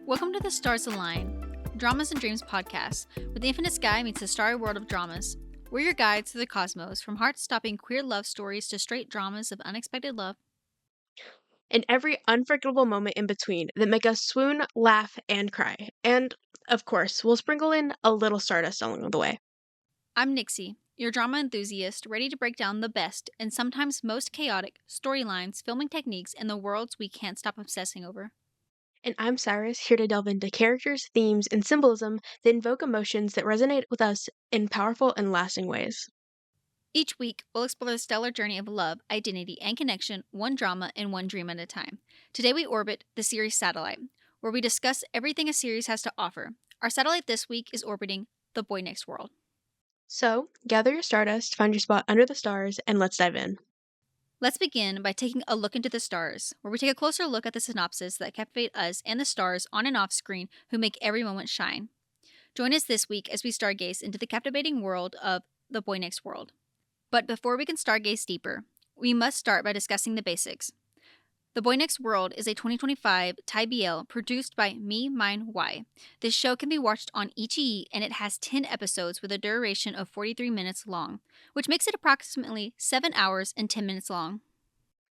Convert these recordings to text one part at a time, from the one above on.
Welcome to the Stars Align, Dramas and Dreams podcast, where the infinite sky meets the starry world of dramas. We're your guides to the cosmos, from heart-stopping queer love stories to straight dramas of unexpected love. And every unforgettable moment in between that make us swoon, laugh, and cry. And, of course, we'll sprinkle in a little stardust along the way. I'm Nixie, your drama enthusiast, ready to break down the best and sometimes most chaotic storylines, filming techniques, and the worlds we can't stop obsessing over. And I'm Cyrus, here to delve into characters, themes, and symbolism that invoke emotions that resonate with us in powerful and lasting ways. Each week, we'll explore the stellar journey of love, identity, and connection, one drama and one dream at a time. Today we orbit the series Satellite, where we discuss everything a series has to offer. Our satellite this week is orbiting the Boy Next World. So, gather your stardust, find your spot under the stars, and let's dive in. Let's begin by taking a look into the stars, where we take a closer look at the synopses that captivate us and the stars on and off screen who make every moment shine. Join us this week as we stargaze into the captivating world of the Boy Next World. But before we can stargaze deeper, we must start by discussing the basics. The Boy Next World is a 2025 Thai BL produced by Me, Mine, Why. This show can be watched on iQIYI, and it has 10 episodes with a duration of 43 minutes long, which makes it approximately 7 hours and 10 minutes long.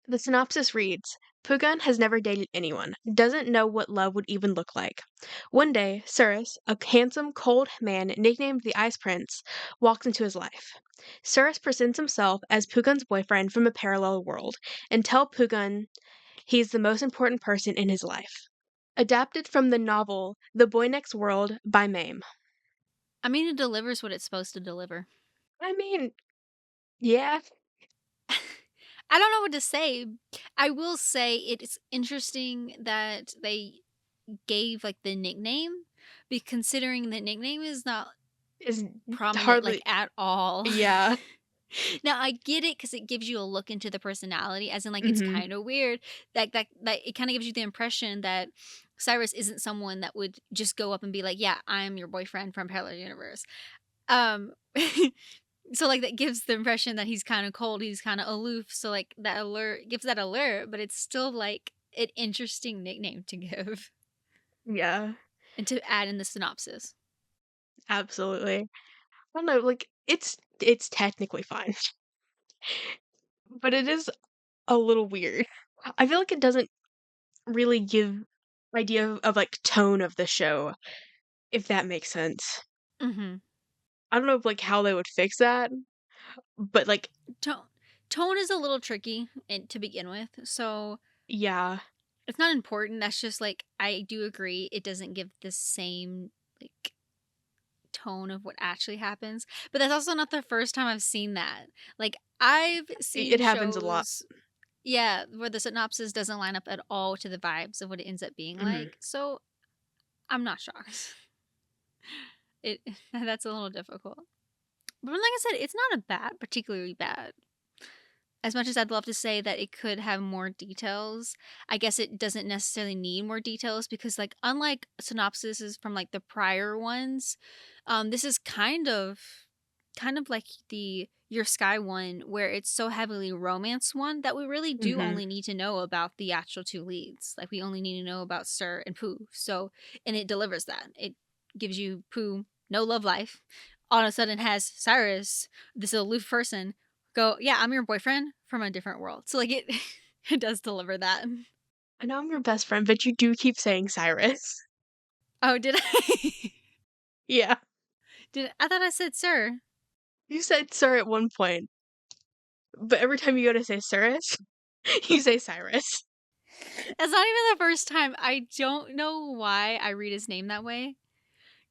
The synopsis reads, Pugan has never dated anyone, doesn't know what love would even look like. One day, Cyrus, a handsome, cold man nicknamed the Ice Prince, walks into his life. Cyrus presents himself as Pugan's boyfriend from a parallel world and tells Pugan he's the most important person in his life. Adapted from the novel The Boy Next World by Mame. I mean, it delivers what it's supposed to deliver. I mean, yeah. I don't know what to say. I will say it's interesting that they gave like the nickname, because considering the nickname is not Is prominent hardly, like at all. yeah. Now I get it because it gives you a look into the personality, as in like it's Mm-hmm. kind of weird that it kind of gives you the impression that Cyrus isn't someone that would just go up and be like, "Yeah, I'm your boyfriend from parallel universe." Um, so like that gives the impression that he's kind of cold, he's kind of aloof. So like that alert gives that alert, but it's still like an interesting nickname to give Yeah, and to add in the synopsis. absolutely. I don't know, like it's technically fine, but it is a little weird. I feel like it doesn't really give idea of like tone of the show, if that makes sense. Mm-hmm. I don't know if like how they would fix that, but like Tone is a little tricky to begin with, so yeah. it's not important. That's just like I do agree it doesn't give the same like tone of what actually happens. But that's also not the first time I've seen that. Like I've It seen happens a lot. shows, yeah, where the synopsis doesn't line up at all to the vibes of what it ends up being Mhm. like. So I'm not shocked. It that's a little difficult. But like I said, it's not a bad, particularly bad. As much as I'd love to say that it could have more details, I guess it doesn't necessarily need more details because, like, unlike synopsises from like the prior ones, this is kind of like the Your Sky one, where it's so heavily romance one that we really do Mhm. only need to know about the actual two leads. Like, we only need to know about Sir and Pooh. So, and it delivers that. It gives you Pooh no love life. All of a sudden has Cyrus, this aloof person, go, yeah, I'm your boyfriend from a different world. So like it it does deliver that. I know I'm your best friend, but you do keep saying Cyrus. Oh, did I? Yeah. I thought I said sir. You said sir at one point, but every time you go to say Cyrus, you say Cyrus. That's not even the first time. I don't know why I read his name that way.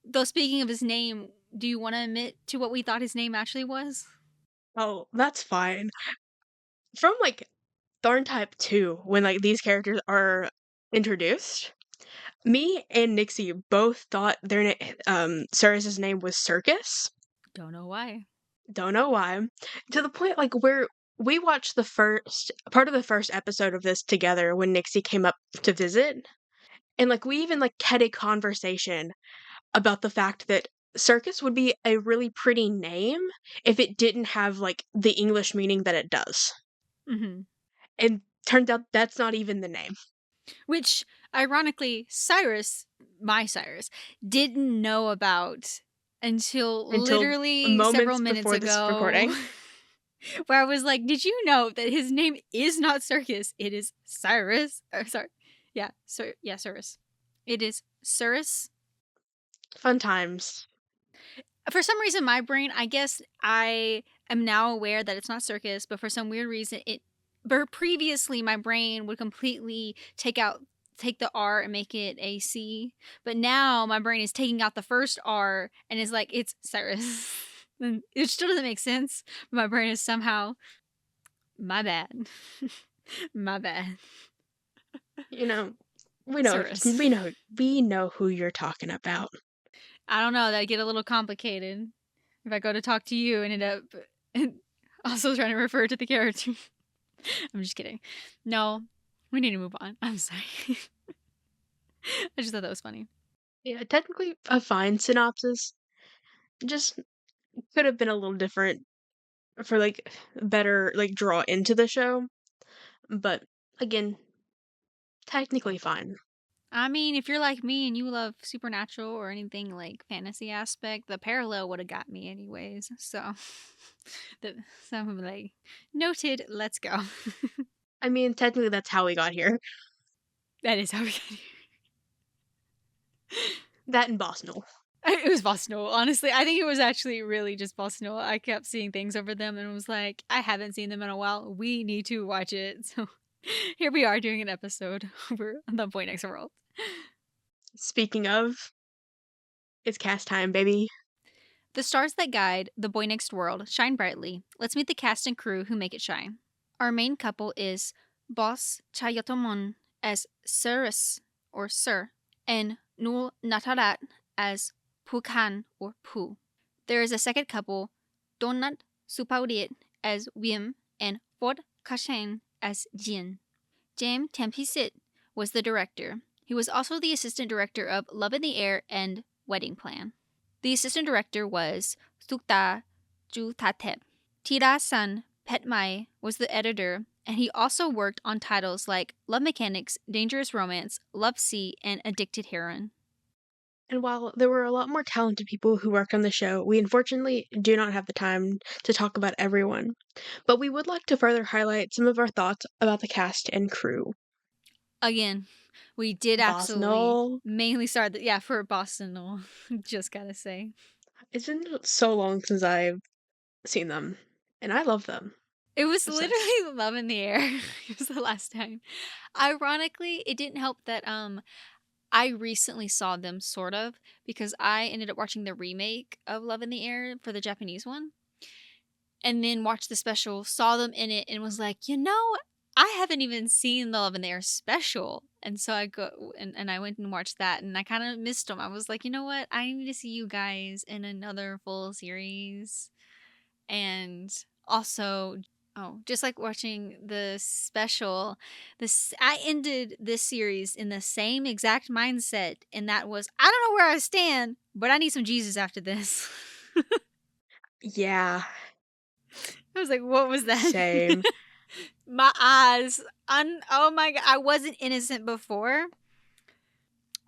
Though speaking of his name, do you want to admit to what we thought his name actually was? Oh, that's fine. From like Tharn Type 2, when like these characters are introduced, me and Nixie both thought Cyrus's name was Circus. Don't know why. Don't know why. To the point like where we watched the first part of the first episode of this together when Nixie came up to visit. And like we even like had a conversation about the fact that Circus would be a really pretty name if it didn't have like the English meaning that it does. Mm-hmm. And turns out that's not even the name. Which, ironically, Cyrus my Cyrus, didn't know about until Until literally several moments before minutes this ago. recording. Where I was like, did you know that his name is not Circus? It is Cyrus. Sorry. Yeah, Cyrus. It is Cyrus. Fun times. For some reason, my brain, I guess I am now aware that it's not Circus, but for some weird reason, but previously my brain would completely take the R and make it a C. But now my brain is taking out the first R and is like, it's Cyrus. And it still doesn't make sense. But my brain is somehow, my bad. My bad. You know, Cyrus. we know who you're talking about. I don't know. That'd get a little complicated if I go to talk to you and end up also trying to refer to the character. I'm just kidding. No, we need to move on. I'm sorry. I just thought that was funny. Yeah, technically a fine synopsis. Just could have been a little different for like better like draw into the show. But again, technically fine. I mean, if you're like me and you love supernatural or anything like fantasy aspect, the parallel would have got me anyways. So, so I'm like, noted, let's go. I mean, technically that's how we got here. That is how we got here. That and Boss Noel. It was Boss Noel, honestly. I think it was actually really just Boss Noel. I kept seeing things over them and was like, I haven't seen them in a while. We need to watch it. So here we are doing an episode over the Boy Next World. Speaking of, it's cast time, baby. The stars that guide the Boy Next World shine brightly. Let's meet the cast and crew who make it shine. Our main couple is Boss Chayotomon as Cyrus or Sir, and Nul Natarat as Pukan or Pu. There is a second couple, Donat Supauriet as Wim and Ford Kashen as Jin. Jam Tempisit was the director. He was also the assistant director of Love in the Air and Wedding Plan. The assistant director was Sukta Jutatep. Tira-san Petmai was the editor, and he also worked on titles like Love Mechanics, Dangerous Romance, Love Sea, and Addicted Heroine. And while there were a lot more talented people who worked on the show, we unfortunately do not have the time to talk about everyone. But we would like to further highlight some of our thoughts about the cast and crew. Again, we did Boss absolutely Noel. mainly start for Boston Noel. Just gotta say. It's been so long since I've seen them, and I love them. It was Obsessed. literally Love in the Air. It was the last time. Ironically, it didn't help that I recently saw them sort of because I ended up watching the remake of Love in the Air for the Japanese one. And then watched the special, saw them in it, and was like, I haven't even seen the Love in the Air special. And so I go and I went and watched that, and I kind of missed them. I was like, you know what? I need to see you guys in another full series. And also, just like watching the special, I ended this series in the same exact mindset, and that was, I don't know where I stand, but I need some Jesus after this. Yeah, I was like, what was that? same. My eyes. Oh my god, I wasn't innocent before,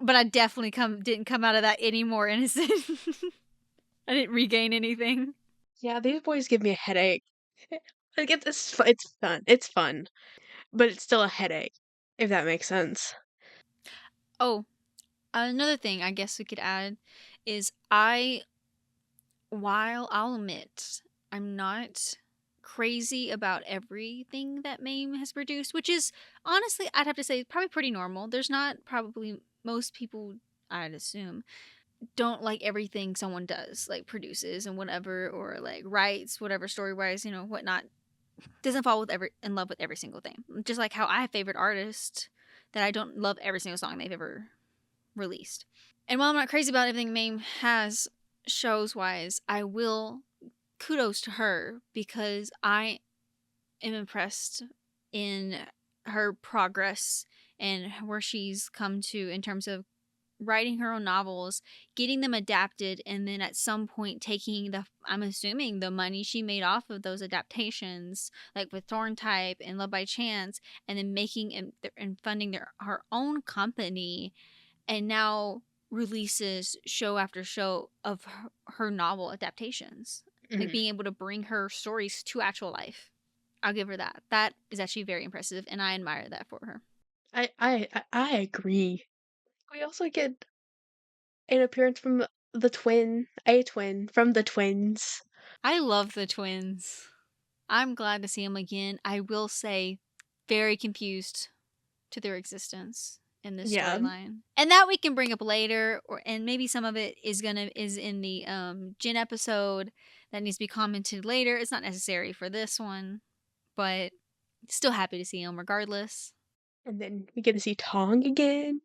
but I definitely didn't come out of that any more innocent. I didn't regain anything. Yeah, these boys give me a headache. Like it's fun. It's fun, but it's still a headache, if that makes sense. Oh, another thing I guess we could add is while I'll admit I'm not crazy about everything that Mame has produced, which is honestly, I'd have to say, probably pretty normal. There's not probably most people, I'd assume, don't like everything someone does, like produces and whatever, or like writes, whatever story wise, whatnot. Doesn't fall in love with every single thing. Just like how I have favorite artists that I don't love every single song they've ever released. And while I'm not crazy about everything Mame has shows wise, I will kudos to her because I am impressed in her progress and where she's come to in terms of writing her own novels, getting them adapted, and then at some point taking I'm assuming the money she made off of those adaptations, like with Thorn Type and Love by Chance, and then making and funding her own company, and now releases show after show of her novel adaptations, like Mhm. being able to bring her stories to actual life. I'll give her that. That is actually very impressive, and I admire that for her. I agree. We also get an appearance from a twin from the twins. I love the twins. I'm glad to see them again. I will say, very confused to their existence in this Yeah, storyline, and that we can bring up later, or and maybe some of it is in the Jin episode that needs to be commented later. It's not necessary for this one, but still happy to see him regardless. and then we get to see Tong again.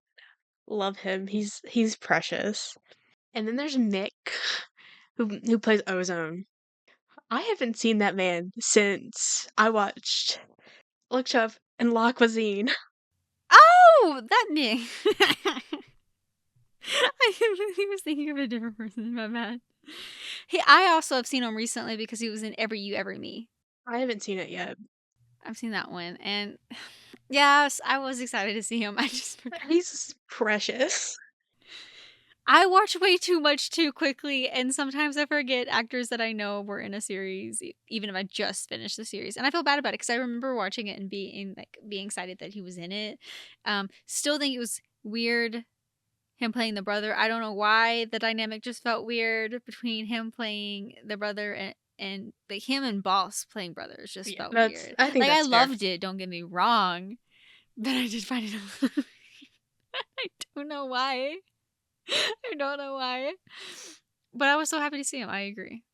Love him. He's precious. And then there's Mick, who plays Ozone. I haven't seen that man since I looked up in La Cuisine. Oh, that Nick. I was thinking of a different person. My bad. I also have seen him recently because he was in Every You Every Me. I haven't seen it yet. I've seen that one, and yes, I was excited to see him. I just forgot. He's precious. I watch way too much too quickly, and sometimes I forget actors that I know were in a series, even if I just finished the series. And I feel bad about it because I remember watching it and being excited that he was in it. Still think it was weird him playing the brother. I don't know why the dynamic just felt weird between him playing the brother and like him and Boss playing brothers just Yeah, felt that's weird. I think Like I that's fair. loved it, don't get me wrong, but I did find it I don't know why. I don't know why. But I was so happy to see him. I agree.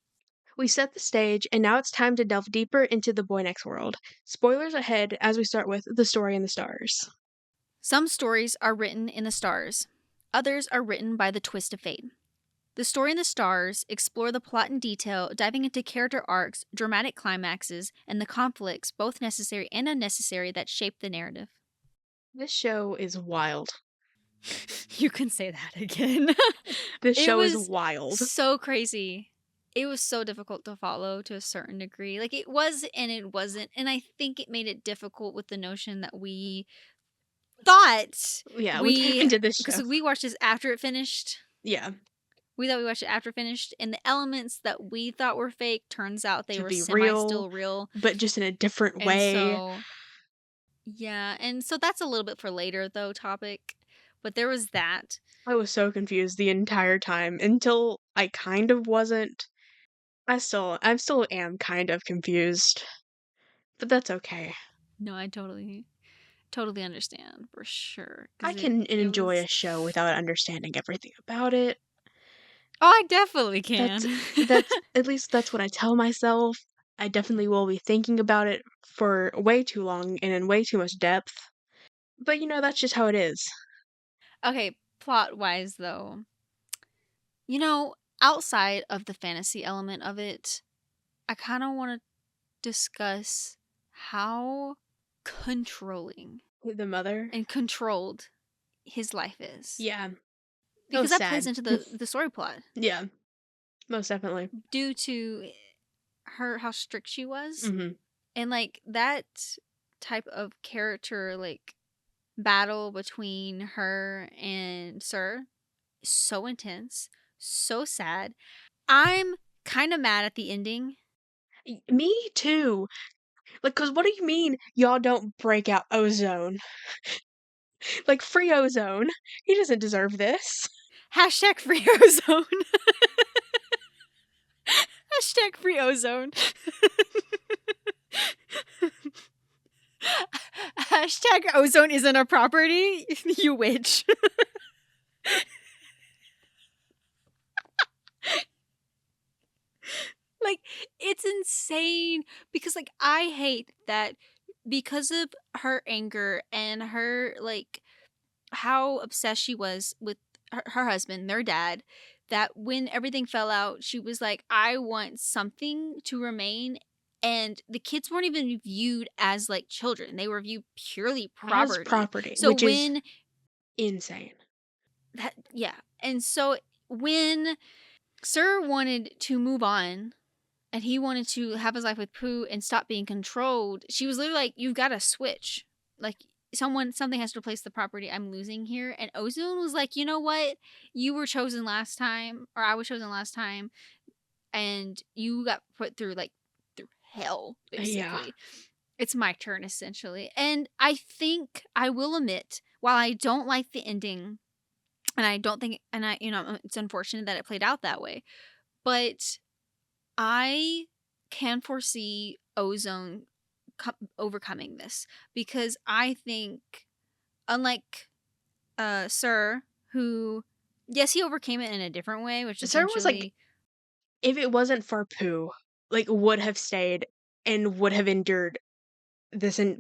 We set the stage, and now it's time to delve deeper into the Boy Next World. Spoilers ahead as we start with The Story in the Stars. Some stories are written in the stars. Others are written by the twist of fate. The Story in the Stars explore the plot in detail, diving into character arcs, dramatic climaxes, and the conflicts, both necessary and unnecessary, that shape the narrative. This show is wild. You can say that again. This It show is was wild. so crazy. It was so difficult to follow to a certain degree. Like it was and it wasn't. And I think it made it difficult with the notion that we thought Yeah, we came we into this because show. we watched this after it finished. Yeah, We thought we watched it after it finished, and the elements that we thought were fake turns out they to were be semi real, still real. but just in a different And way. so yeah, and so that's a little bit for later though topic. But there was that. I was so confused the entire time until I kind of wasn't. I still am kind of confused, but that's okay. No, I totally understand for sure I because can it enjoy was. a show without understanding everything about it. Oh, I definitely That's can. that's at least that's what I tell myself. I definitely will be thinking about it for way too long and in way too much depth. But that's just how it is. Okay, plot wise though, you know, outside of the fantasy element of it, I kind of want to discuss how controlling The mother? and controlled his life is, Yeah. That because was that plays sad. into the story plot Yeah, most definitely. due to her how strict she was, Mhm. and like that type of character like battle between her and Sir is so intense, so sad. I'm kind of mad at the ending. Me too. Like, cause what do you mean y'all don't break out Ozone? Like, free Ozone. He doesn't deserve this. Hashtag free ozone. Hashtag free ozone. Hashtag ozone isn't a property. You witch. Like, it's insane because, like, I hate that because of her anger and her, like, how obsessed she was with her husband, their dad, that when everything fell out, she was like, I want something to remain. And the kids weren't even viewed as like children, they were viewed purely As property. property, So which is when insane. that, yeah. And so when Sir wanted to move on and he wanted to have his life with Pooh and stop being controlled, she was literally like, you've got to switch. Like, something has to replace the property I'm losing here. And Ozone was like, you know what? You were chosen last time, or I was chosen last time, and you got put through through hell, Yeah. basically. It's my turn, essentially. And I think I will admit, while I don't like the ending, and I don't think, and it's unfortunate that it played out that way, but I can foresee Ozone overcoming this, because I think, unlike Sir, who, yes, he overcame it in a different way, which Sarah was like, essentially, if it wasn't for Pooh, like, would have stayed and would have endured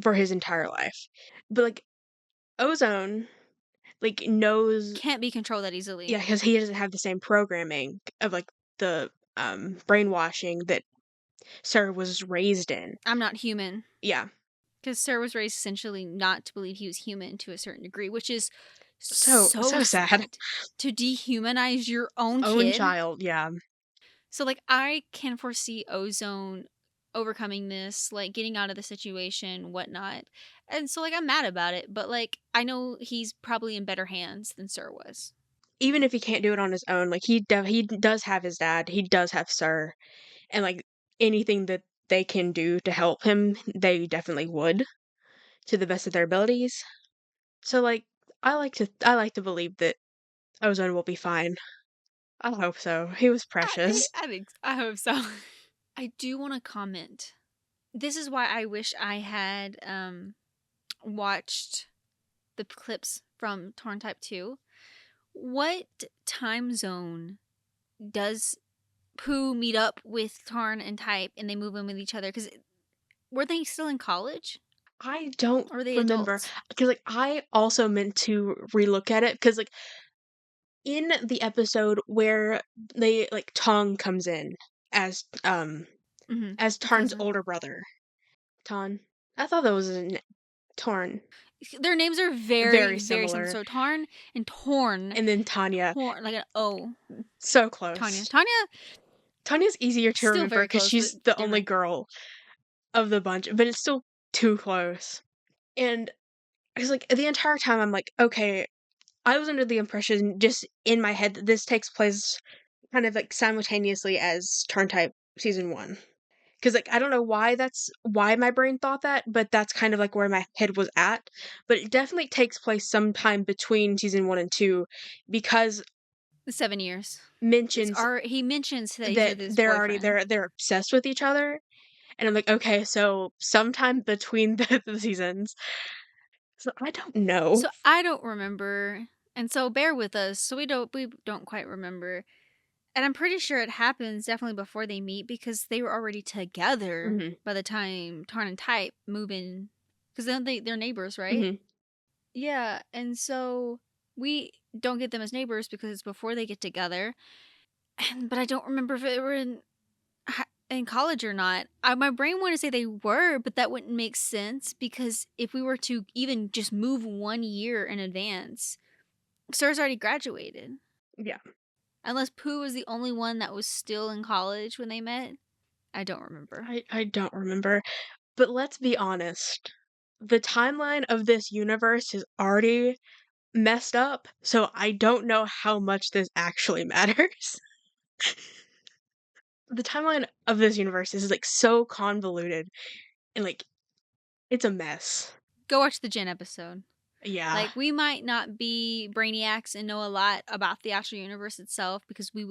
for his entire life. But, like, Ozone, like, knows, can't be controlled that easily. yeah, because he doesn't have the same programming of, like, the, brainwashing that Sarah was raised in. I'm not human. Yeah. Because Sir was raised essentially not to believe he was human to a certain degree, which is So so sad. sad, to dehumanize your own Own kid. child, yeah. So, like, I can foresee Ozone overcoming this, like, getting out of the situation, whatnot. And so, like, I'm mad about it, but, like, I know he's probably in better hands than Sir was. Even if he can't do it on his own, like, he does have his dad, he does have Sir, and, like, anything that they can do to help him, they definitely would, to the best of their abilities. So, like, I like to believe that Ozone will be fine. I hope so. He was precious. I hope so. I do want to comment. This is why I wish I had watched the clips from Torn Type 2. What time zone does Pooh meet up with Tarn and Type, and they move in with each other? Because were they still in college? I don't Or were they remember adults? because, like, I also meant to relook at it because, like, in the episode where they like, Tong comes in as, Mm-hmm. as The Tarn's cousin. older brother. Ton? I thought that was an Torn. Their names are very, Very very similar. similar. So Tarn and Torn. And then Tanya. Torn, like an O. So Tanya. close. Tanya, Tanya's easier to still remember very because close, but she's the only different. girl of the bunch, but it's still too close. And it's like the entire time I'm like, okay, I was under the impression just in my head that this takes place kind of like simultaneously as Turn Type season 1. Because, like, I don't know why my brain thought that, but that's kind of like where my head was at. But it definitely takes place sometime between season 1 and 2 because The 7 years. mentions He mentions that he's that with his they're already boyfriend. they're obsessed with each other. And I'm like, okay, so sometime between the seasons. So I don't know. So I don't remember, and so bear with us. So we don't quite remember, and I'm pretty sure it happens definitely before they meet, because they were already together Mhm. by the time Tarn and Type move in, because then they're neighbors, right? Mhm. Yeah, and so we don't get them as neighbors because it's before they get together, but I don't remember if they were in college or not. My brain wanted to say they were, but that wouldn't make sense, because if we were to even just move 1 year in advance, Sir's already graduated. Yeah. Unless Pooh was the only one that was still in college when they met. I don't remember. I don't remember. But let's be honest. The timeline of this universe is already messed up, so I don't know how much this actually matters. The timeline of this universe is like so convoluted and like it's a mess. Go watch the Jen episode. Yeah. Like, we might not be brainiacs and know a lot about the actual universe itself, because we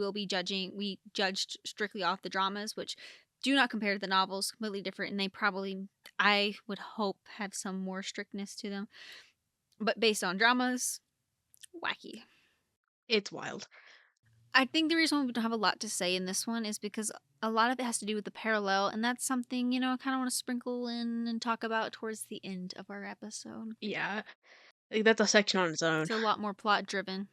judged strictly off the dramas, which do not compare to the novels, completely different, and they probably, I would hope, have some more strictness to them. But based on dramas, wacky. It's wild. I think the reason we don't have a lot to say in this one is because a lot of it has to do with the parallel, and that's something, I kind of want to sprinkle in and talk about towards the end of our episode. Yeah. Like, that's a section on its own. It's a lot more plot driven.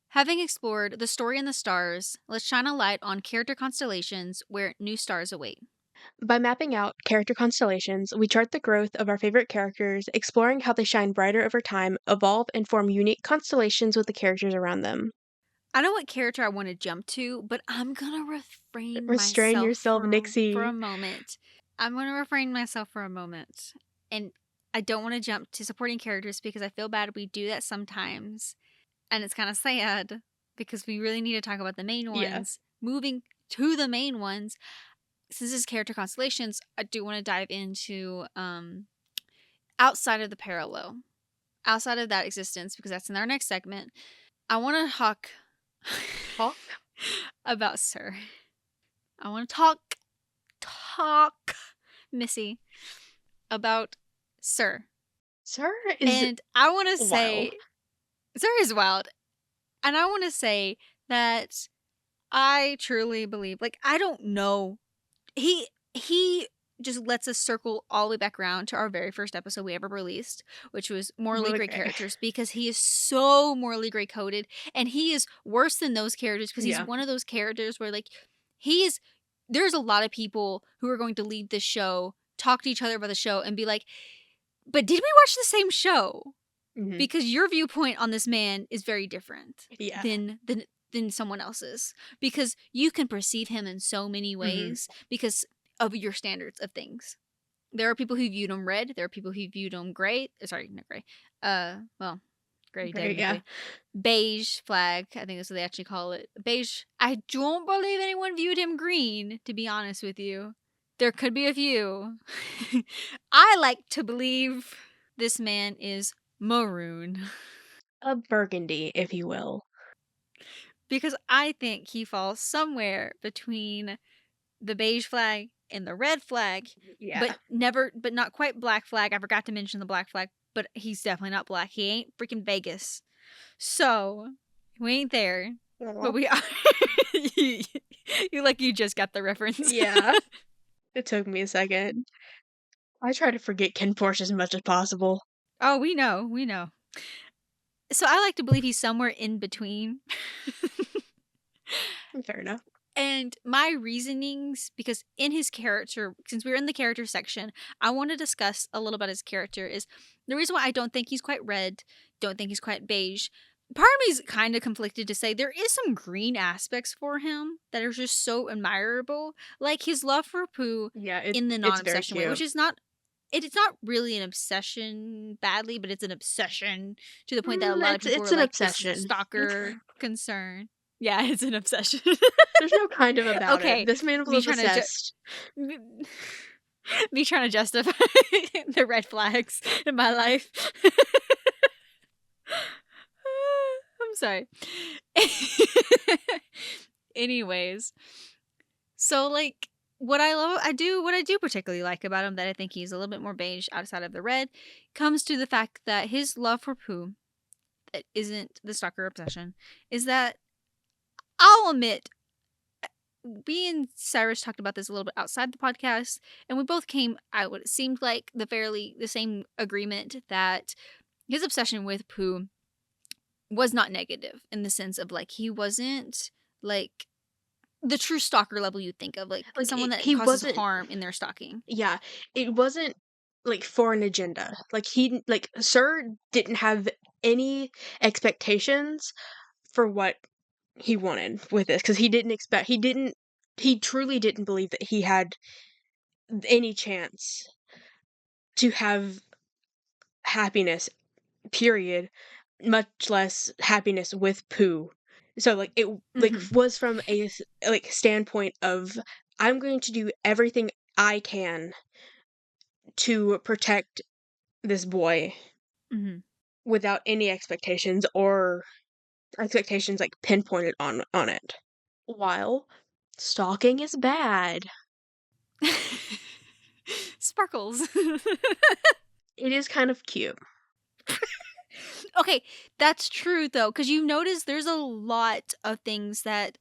Having explored the story and the stars, let's shine a light on character constellations where new stars await. By mapping out character constellations, we chart the growth of our favorite characters, exploring how they shine brighter over time, evolve, and form unique constellations with the characters around them. I know what character I want to jump to, but I'm gonna refrain Restrain myself yourself, for a Nixie. moment. I'm gonna refrain myself for a moment. And I don't want to jump to supporting characters because I feel bad we do that sometimes. And it's kind of sad because we really need to talk about the main Yeah. ones. Moving to the main ones, since this is character constellations, I do want to dive into outside of the parallel, outside of that existence, because that's in our next segment. I want to Talk? about Sir. I want to talk, Missy, about Sir. Sir is And I want to wild. say, Sir is wild. And I want to say that I truly believe, like, I don't know. He just lets us circle all the way back around to our very first episode we ever released, which was morally Really gray great. characters, because he is so morally gray coded, and he is worse than those characters because he's Yeah. one of those characters where, like, there's a lot of people who are going to leave this show, talk to each other about the show, and be like, but did we watch the same show? Mhm. Because your viewpoint on this man is very different Yeah. than someone else's, because you can perceive him in so many ways because of your standards of things. There are people who viewed him red. There are people who viewed him gray. Sorry, not gray. Well, gray Great, technically. yeah. Beige flag. I think that's what they actually call it. Beige. I don't believe anyone viewed him green, to be honest with you. There could be a few. I like to believe this man is maroon. A burgundy, if you will. Because I think he falls somewhere between the beige flag and the red flag, Yeah. but not quite black flag. I forgot to mention the black flag, but he's definitely not black. He ain't freaking Vegas. So, we ain't there, but we are. You just got the reference. Yeah. It took me a second. I try to forget Ken Porsche as much as possible. Oh, we know. So I like to believe he's somewhere in between. Fair enough. And my reasonings, because in his character, since we're in the character section, I want to discuss a little about his character, is the reason why I don't think he's quite red, don't think he's quite beige. Part of me is kind of conflicted to say there is some green aspects for him that are just so admirable. Like his love for Pooh Yeah, in the it's very non-obsession way, cute. which is not, it's not really an obsession badly, but it's an obsession to the point that a lot of people It's are an like, this is a obsession. stalker concern. Yeah, it's an obsession. There's no kind of about Okay, it. This man me was trying to obsessed. me trying to justify the red flags in my life. I'm sorry. Anyways, so like what I do particularly like about him, that I think he's a little bit more beige outside of the red, comes to the fact that his love for Pooh, that isn't the stalker obsession, is that I'll admit, we and Cyrus talked about this a little bit outside the podcast, and we both came out what it seemed like the same agreement that his obsession with Pooh was not negative, in the sense of like he wasn't like the true stalker level you think of, like someone that he causes wasn't. harm in their stalking. Yeah, it wasn't like for an agenda. Like Sir didn't have any expectations for what he wanted with this, because he truly didn't believe that he had any chance to have happiness, period, much less happiness with Pooh. So like it was from a standpoint of, I'm going to do everything I can to protect this boy without any expectations, or expectations like pinpointed on it. While stalking is bad. Sparkles. It is kind of cute. Okay, that's true though, because you notice there's a lot of things that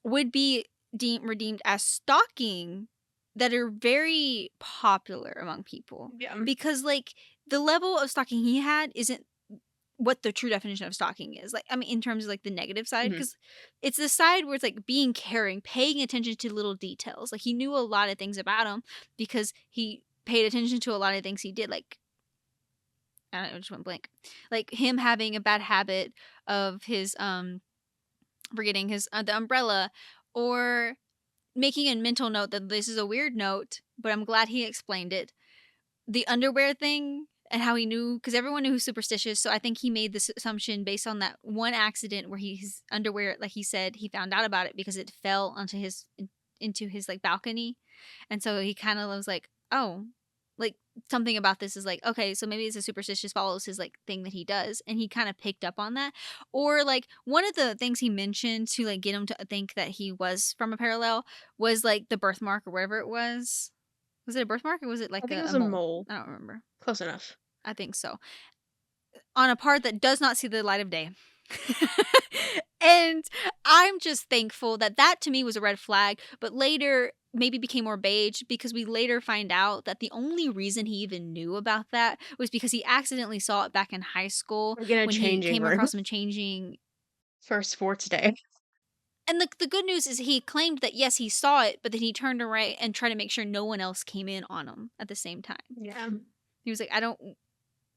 would be redeemed as stalking that are very popular among people. Yeah. Because like the level of stalking he had isn't what the true definition of stalking is. Like, I mean, in terms of like the negative side, because it's the side where it's like being caring, paying attention to little details. Like he knew a lot of things about him because he paid attention to a lot of things he did. Like, I don't know, I just went blank. Like him having a bad habit of his forgetting his the umbrella, or making a mental note that this is a weird note, but I'm glad he explained it. The underwear thing, and how he knew, because everyone knew who's superstitious. So I think he made this assumption based on that one accident where his underwear, like he said, he found out about it because it fell into his like balcony, and so he kind of was like, oh, like something about this is like, okay, so maybe it's a superstitious follows his like thing that he does, and he kind of picked up on that. Or like one of the things he mentioned to like get him to think that he was from a parallel was like the birthmark or whatever it was. Was it a birthmark or was it I like think it a was a mole? mole. I don't remember. Close enough. I think so. On a part that does not see the light of day. And I'm just thankful that that to me was a red flag, but later maybe became more beige because we later find out that the only reason he even knew about that was because he accidentally saw it back in high school Like in a when he changing came room across him changing. for sports day. And the good news is he claimed that yes, he saw it, but then he turned around and tried to make sure no one else came in on him at the same time. Yeah. He was like, I don't,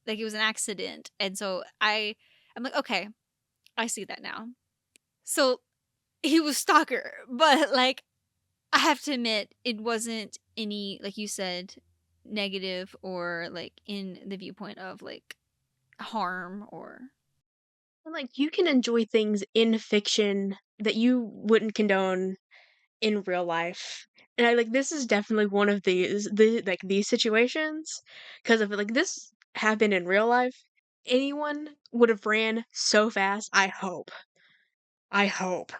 like it was an accident. And so I'm like, okay, I see that now. So he was stalker, but like I have to admit it wasn't any, like you said, negative or like in the viewpoint of like harm or Like, you can enjoy things in fiction that you wouldn't condone in real life. And I like this is definitely one of these situations because if like this happened in real life, anyone would have ran so fast. I hope. I hope.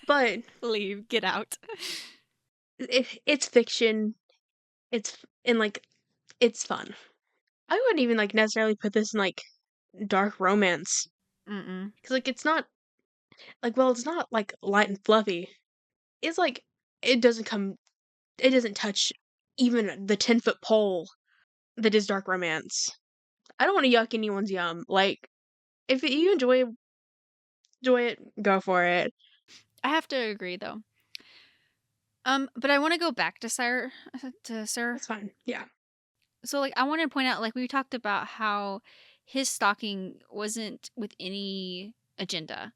But leave, get out. it's fiction. And like it's fun. I wouldn't even like necessarily put this in like dark romance Mm-mm. because like it's not like well it's not like light and fluffy. It's like it doesn't come it doesn't touch even the 10-foot pole that is dark romance. I don't want to yuck anyone's yum. Like, if you enjoy it, go for it. I have to agree though. But I want to go back to Sir. That's fine. Yeah. So like I want to point out, like we talked about how his stalking wasn't with any agenda.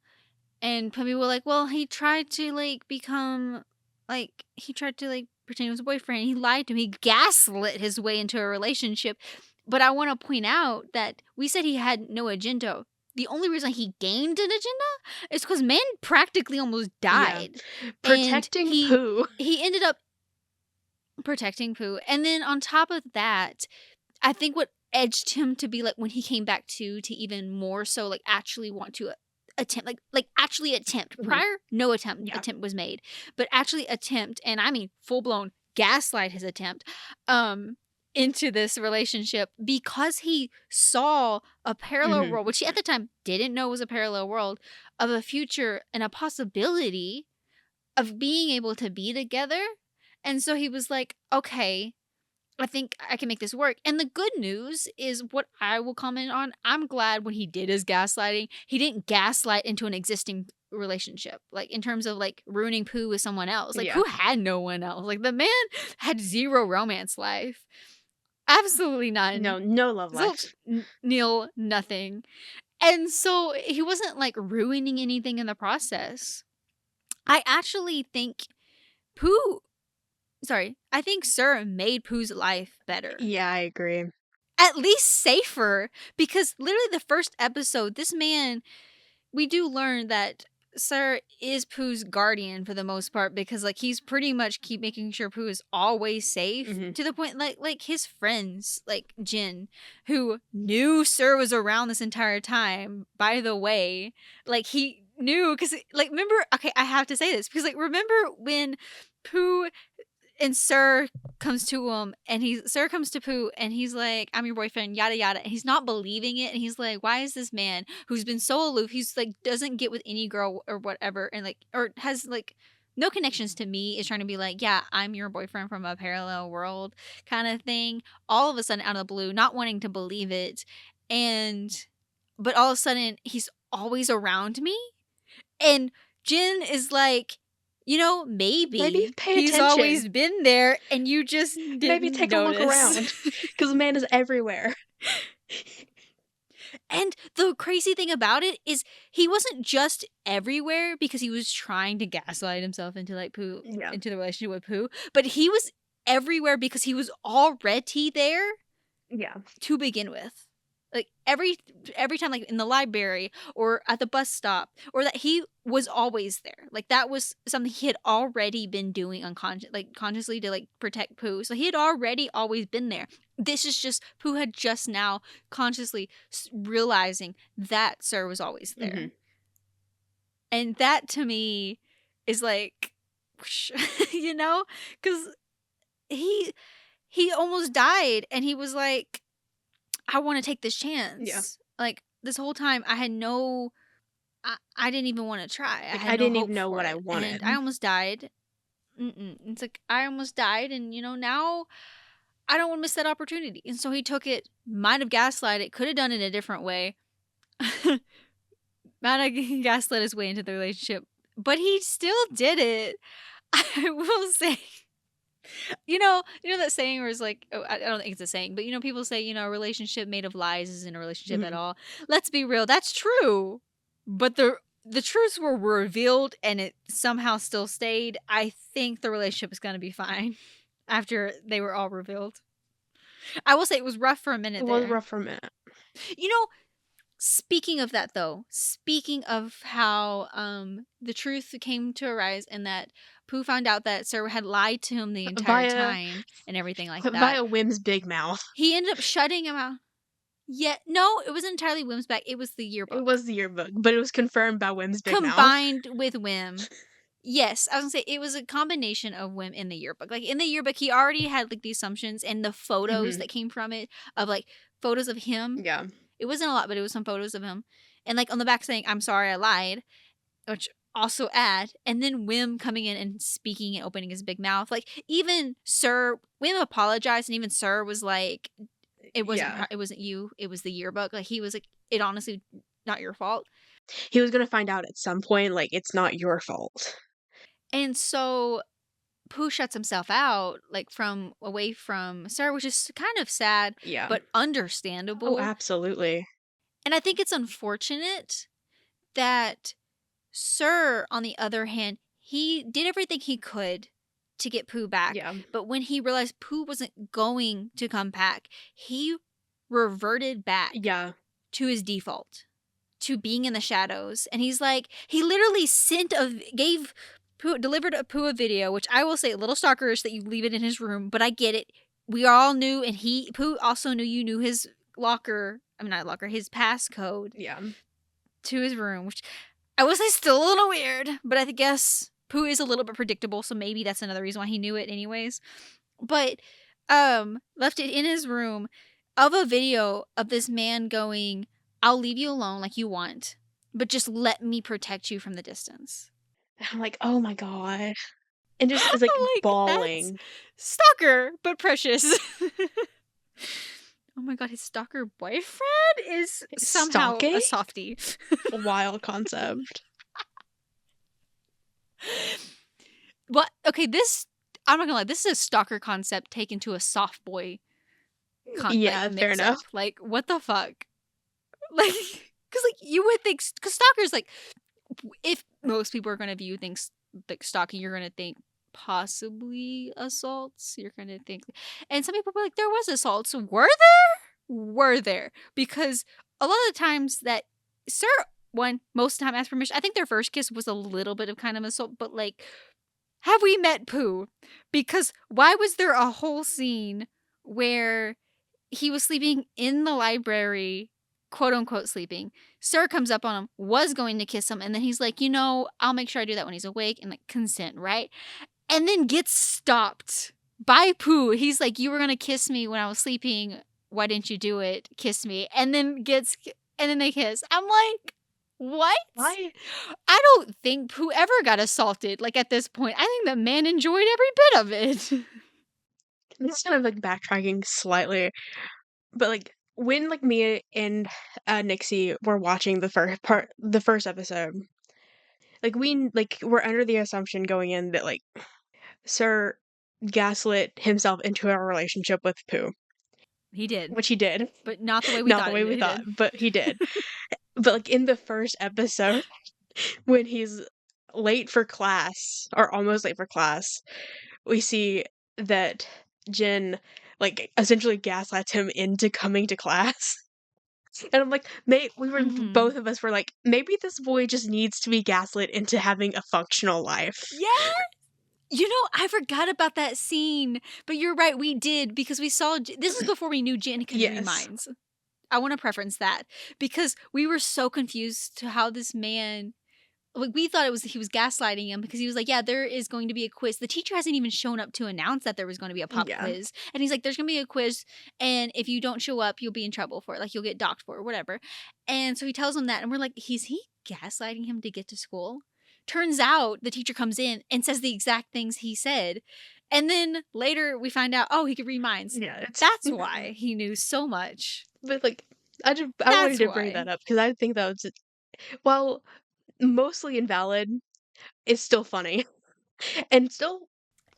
And people were like, well, he tried to like become like he tried to like pretend he was a boyfriend. He lied to him. He gaslit his way into a relationship. But I want to point out that we said he had no agenda. The only reason he gained an agenda is because man practically almost Yeah. died. And Protecting poo. he ended up protecting Pooh. And then on top of that, I think what edged him to be like when he came back to even more so like actually want to attempt like actually attempt. Mhm. Prior no Yeah. attempt was made, but actually attempt, and I mean full blown gaslight his attempt into this relationship because he saw a parallel Mhm. world, which he at the time didn't know was a parallel world, of a future and a possibility of being able to be together. And so he was like, okay, I think I can make this work. And the good news is what I will comment on. I'm glad when he did his gaslighting, he didn't gaslight into an existing relationship. Like in terms of like ruining Pooh with someone else. Like Yeah. Pooh had no one else. Like the man had zero romance life. Absolutely none. No love Zilch, life. nil, nothing. And so he wasn't like ruining anything in the process. I actually think Pooh I think Sir made Pooh's life better. Yeah, I agree. At least safer. Because literally the first episode, this man, we do learn that Sir is Pooh's guardian for the most part because like he's pretty much keep making sure Pooh is always safe Mhm. to the point like his friends like Jin who knew Sir was around this entire time, by the way, like he knew because like remember, okay, I have to say this because like remember when Pooh and Sir comes to him and Sir comes to Pooh and he's like, I'm your boyfriend, yada yada. And he's not believing it. And he's like, why is this man who's been so aloof, he's like doesn't get with any girl or whatever, and like or has like no connections to me, is trying to be like, yeah, I'm your boyfriend from a parallel world kind of thing. All of a sudden out of the blue, not wanting to believe it. But all of a sudden he's always around me. And Jin is like, maybe pay he's attention. always been there and you just didn't Maybe take a look around because the man is everywhere. And the crazy thing about it is he wasn't just everywhere because he was trying to gaslight himself into like Pooh, into the relationship with Pooh, but he was everywhere because he was already there Yeah. to begin with. Like every time, like in the library or at the bus stop, or that he was always there. Like that was something he had already been doing consciously to like protect Pooh. So he had already always been there. This is just Pooh had just now consciously realizing that Sir was always there. Mm-hmm. And that to me is like, you know, because he almost died, and he was like, I want to take this chance. Yeah. Like this whole time, I had no, I didn't even want to try. I Like, had I no didn't even hope know for what I it, and wanted. I almost died. It's like I almost died, and now I don't want to miss that opportunity. And so he took it. Might have gaslighted it. Could have done it a different way. Might have gaslit his way into the relationship, but he still did it. I will say. You know that saying where it's like, oh, I don't think it's a saying, but people say, a relationship made of lies isn't a relationship at Mm-hmm. all. Let's be real, that's true. But the truths were revealed and it somehow still stayed. I think the relationship is gonna be fine after they were all revealed. I will say it was rough for a minute It was there. rough for a minute. You know, speaking of that though, speaking of how the truth came to arise and that Pooh found out that Sir had lied to him the entire Via time and everything like that. via Wim's big mouth. He ended up shutting him out. Yeah, no, it wasn't entirely Wim's back. It was the It yearbook was the yearbook, but it was confirmed by Wim's big mouth. combined with Wim. Yes, I was gonna say it was a combination of Wim in the yearbook. Like in the yearbook, he already had like the assumptions and the photos Mm-hmm. that came from it of like photos of him. Yeah. It wasn't a lot, but it was some photos of him, and like on the back saying "I'm sorry, I lied," which also add, and then Wim coming in and speaking and opening his big mouth. Like even Sir Wim apologized, and even Sir was like, Yeah. it wasn't you, it was the yearbook. Like he was like, it honestly not your fault. He was gonna find out at some point, like, it's not your fault. And so Pooh shuts himself out, like from away from Sir, which is kind of sad, Yeah. but Oh, understandable. absolutely. And I think it's unfortunate that Sir, on the other hand, he did everything he could to get Pooh back. Yeah. But when he realized Pooh wasn't going to come back, he reverted back Yeah. to his default, to being in the shadows. And he's like, he literally delivered a Pooh a video, which I will say a little stalkerish that you leave it in his room, but I get it. We all knew, and Pooh also knew you knew his his passcode Yeah. to his room, which I will say still a little weird, but I guess Pooh is a little bit predictable, so maybe that's another reason why he knew it anyways. But left it in his room of a video of this man going, I'll leave you alone like you want, but just let me protect you from the distance. And I'm like, "Oh my god." And just is, like, Like, that's bawling. stalker, but precious. Oh my god, his stalker boyfriend is somehow Stalking? a softie. A wild concept. What? Okay, I'm not gonna lie, this is a stalker concept taken to a soft boy Yeah, fair mix enough. up. Like, what the fuck? Like, because like you would think, because stalkers, like, if most people are gonna view things like stalking, you're gonna think possibly assaults. You're gonna think, and some people were like, there was assaults. Were there? Were there? Because a lot of the times that Sir most of the time asked permission. I think their first kiss was a little bit of kind of assault, but like, have we met Pooh? Because why was there a whole scene where he was sleeping in the library, quote unquote sleeping? Sir comes up on him, was going to kiss him, and then he's like, I'll make sure I do that when he's awake, and like consent, right? And then gets stopped by Pooh. He's like, you were gonna kiss me when I was sleeping. Why didn't you do it? Kiss me. And then they kiss. I'm like, what? Why? I don't think Pooh ever got assaulted. Like at this point, I think the man enjoyed every bit of it. This is kind of, like, backtracking slightly, but, like, when, like, me and, Nixie were watching the first episode, like, we're under the assumption going in that, like, Sir gaslit himself into a relationship with Pooh, He did, which he did. but not the way we Not the thought way we he thought, did. but he did. But, like, in the first episode, when he's late for class, or almost late for class, we see that Jen like, essentially gaslights him into coming to class. And I'm like, both of us were like, maybe this boy just needs to be gaslit into having a functional life. Yeah. I forgot about that scene, but you're right, we did because we saw this is before we knew Jen could read Yes. minds. I want to preference that because we were so confused to how this man, like, we thought he was gaslighting him because he was like, yeah, there is going to be a quiz. The teacher hasn't even shown up to announce that there was going to be a pop Yeah. quiz. And he's like, there's going to be a quiz. And if you don't show up, you'll be in trouble for it. Like, you'll get docked for it or whatever. And so he tells him that. And we're like, is he gaslighting him to get to school? Turns out the teacher comes in and says the exact things he said. And then later we find out, oh, he could read minds. Yeah, That's why he knew so much. But, like, I wanted to bring why. that up because I think that was, while mostly invalid, it's still funny. And still,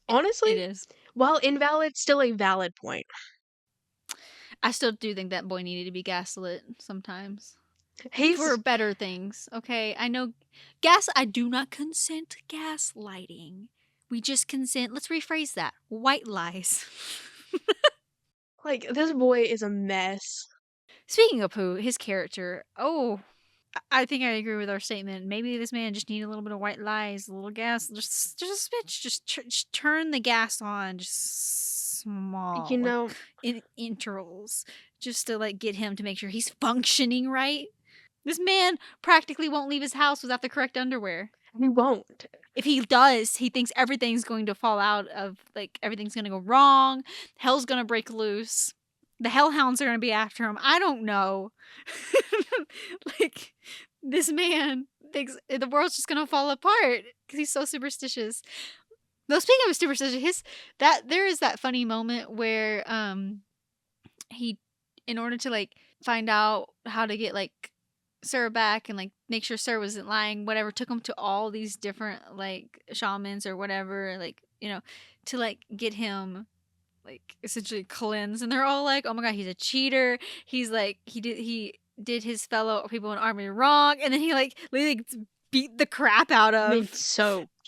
It honestly, is. while invalid, still a valid point. I still do think that boy needed to be gaslit sometimes. He's For better things, okay? I know I do not consent to gaslighting. We just consent, let's rephrase that, white lies. like, this boy is a mess. Speaking of Pooh, his character, I think I agree with our statement. Maybe this man just needed a little bit of white lies, a little gas, just a smidge, just turn the gas on, just small, You know, in intervals, just to like get him to make sure he's functioning right. This man practically won't leave his house without the correct underwear. he won't. If he does, he thinks everything's going to fall out of, like, everything's going to go wrong. Hell's going to break loose. The hellhounds are going to be after him. I don't know. Like, this man thinks the world's just going to fall apart because he's so superstitious. Though, speaking of superstitious, there is that funny moment where he, in order to, like, find out how to get, like, Sir back and like make sure Sir wasn't lying, whatever, took him to all these different like shamans or whatever, like, to like get him like essentially cleansed. And they're all like, oh my god, he's a cheater, he's like he did his fellow people in army wrong, and then he like literally beat the crap out of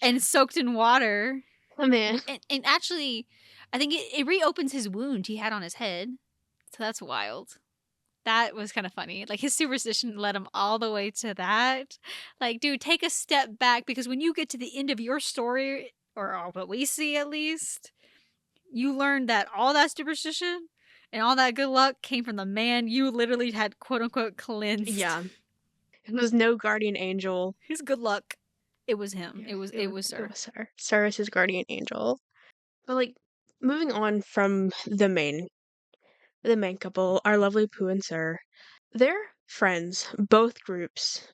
and soaked in water. Oh man. And actually I think it reopens his wound he had on his head, so that's wild. That was kind of funny. Like, his superstition led him all the way to that. Like, dude, take a step back, because when you get to the end of your story, or what we see at least, you learn that all that superstition and all that good luck came from the man you literally had quote unquote cleansed. Yeah. It was no guardian angel. His good luck. It was him. It was Sir. It was Sir. Sir is his guardian angel. But like, moving on from the main couple, our lovely Pooh and Sir, their friends, both groups,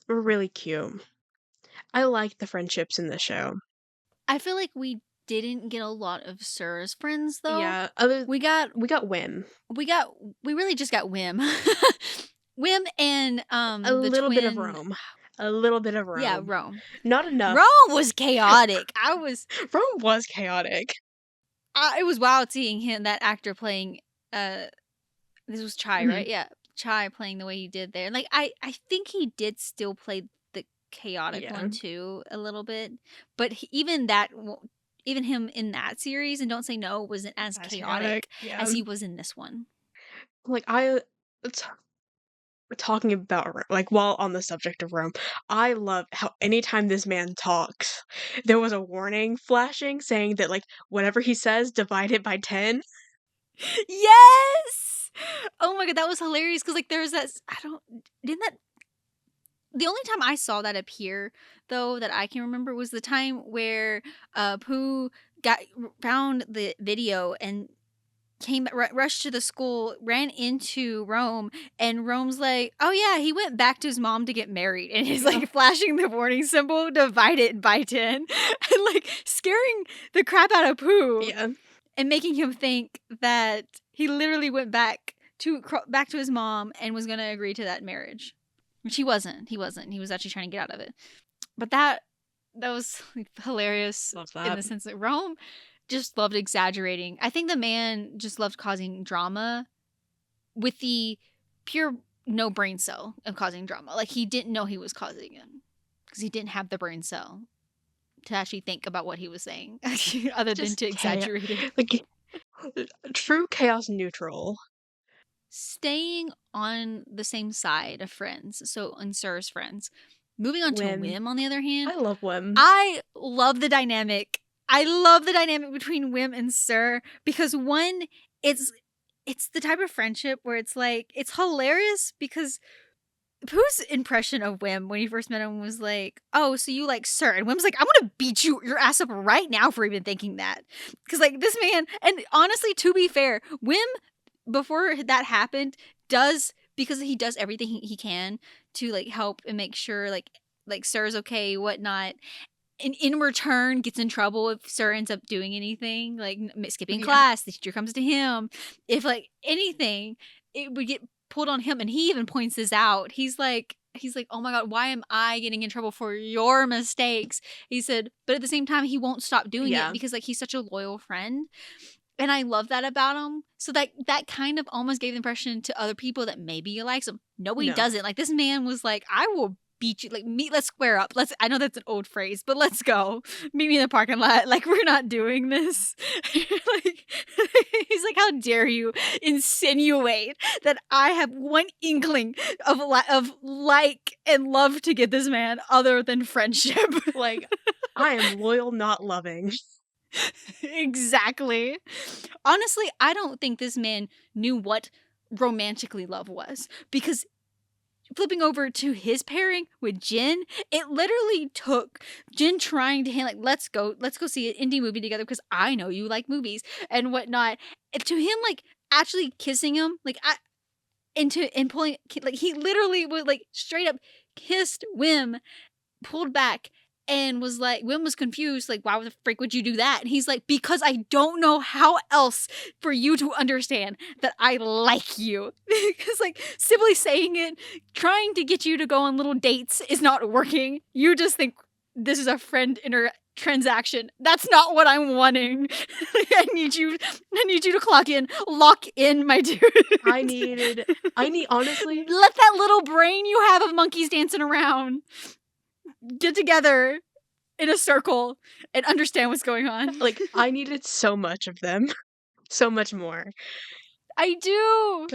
were really cute. I like the friendships in the show. I feel like we didn't get a lot of Sir's friends though. Yeah, we got Wim. We really just got Wim. Wim and a little bit of Rome. A little bit of Rome. Yeah, Rome. Not enough. Rome was chaotic. Rome was chaotic. It was wild seeing that actor playing this was Chai, right? Yeah. Chai playing the way he did there. Like, I think he did still play the chaotic one too a little bit, but even him in that series and Don't Say No wasn't as chaotic as he was in this one. Like, talking about, like, while on the subject of Rome, I love how anytime this man talks, there was a warning flashing saying that, like, whatever he says, divide it by 10. Yes! Oh my god, that was hilarious, because like there's that, the only time I saw that appear though that I can remember was the time where Pooh found the video and rushed to the school, ran into Rome, and Rome's like, oh yeah, he went back to his mom to get married, and he's like flashing the warning symbol, divide it by 10, and like scaring the crap out of Pooh. Yeah. And making him think that he literally went back to his mom and was going to agree to that marriage. Which he wasn't. He was actually trying to get out of it. But that was hilarious. Love that. In the sense that Rome just loved exaggerating. I think the man just loved causing drama with the pure no brain cell of causing drama. Like, he didn't know he was causing it because he didn't have the brain cell to actually think about what he was saying other than to exaggerate it. Like, True chaos neutral. Staying on the same side of friends, so on Sir's friends. Moving on to Wim. Wim, on the other hand, I love Wim. I love the dynamic. I love the dynamic between Wim and Sir because one, it's the type of friendship where it's like it's hilarious because Pooh's impression of Wim when he first met him was like, "Oh, so you like Sir?" And Wim's like, "I'm gonna beat your ass up right now for even thinking that," because like this man. And honestly, to be fair, Wim before that happened does because he does everything he can to like help and make sure like Sir's okay, whatnot, and in return gets in trouble if Sir ends up doing anything like skipping Yeah. class. The teacher comes to him. If like anything, it would get pulled on him, and he even points this out. He's like, oh my god, why am I getting in trouble for your mistakes? He said, but at the same time, he won't stop doing it Yeah. because like he's such a loyal friend. And I love that about him. So that kind of almost gave the impression to other people that maybe he likes him. No, he No. doesn't. Like this man was like, I will beat you. Like let's square up. I know that's an old phrase, but let's go. Meet me in the parking lot. Like we're not doing this. Like he's like, how dare you insinuate that I have one inkling of like and love to get this man other than friendship. Like, I am loyal, not loving. Exactly. Honestly, I don't think this man knew what romantically love was because flipping over to his pairing with Jin, it literally took Jin trying to hint like, let's go see an indie movie together because I know you like movies and whatnot. And to him, like actually kissing him, like and pulling, like he literally would like straight up kissed Wim, pulled back, and was like, Wim was confused, like, why the frick would you do that? And he's like, because I don't know how else for you to understand that I like you. Because, like, simply saying it, trying to get you to go on little dates is not working. You just think this is a friend transaction. That's not what I'm wanting. I need you to lock in, my dude. I need, honestly, Let that little brain you have of monkeys dancing around get together in a circle and understand what's going on. like, I needed so much of them. So much more. I do.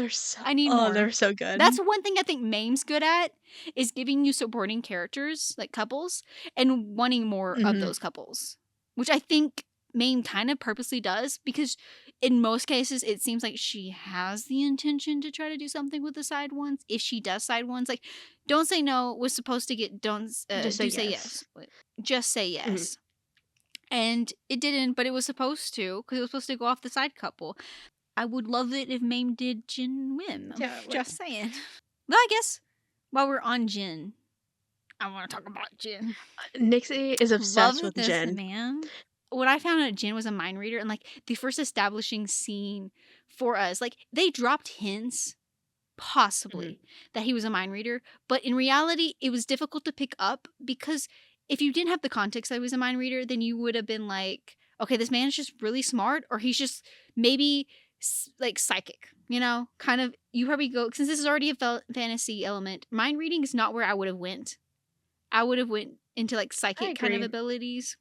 I need more. They're so good. That's one thing I think Mame's good at is giving you supporting characters, like couples, and wanting more of those couples. Which I think Mame kind of purposely does because in most cases it seems like she has the intention to try to do something with the side ones. If she does side ones, like Don't Say No was supposed to get Just say yes. Just Say Yes. And it didn't, but it was supposed to because it was supposed to go off the side couple. I would love it if Mame did Jin Wim. Yeah, Just saying. Well, I guess while we're on Jin, I want to talk about Jin. Nixie is obsessed with this Jen. man. What I found out, Jin was a mind reader, and like the first establishing scene for us, like they dropped hints, possibly, that he was a mind reader, but in reality, it was difficult to pick up because if you didn't have the context that he was a mind reader, then you would have been like, okay, this man is just really smart, or he's just maybe like psychic, you know, kind of. You probably go, since this is already a fantasy element, mind reading is not where I would have went. I would have went into like psychic kind of abilities.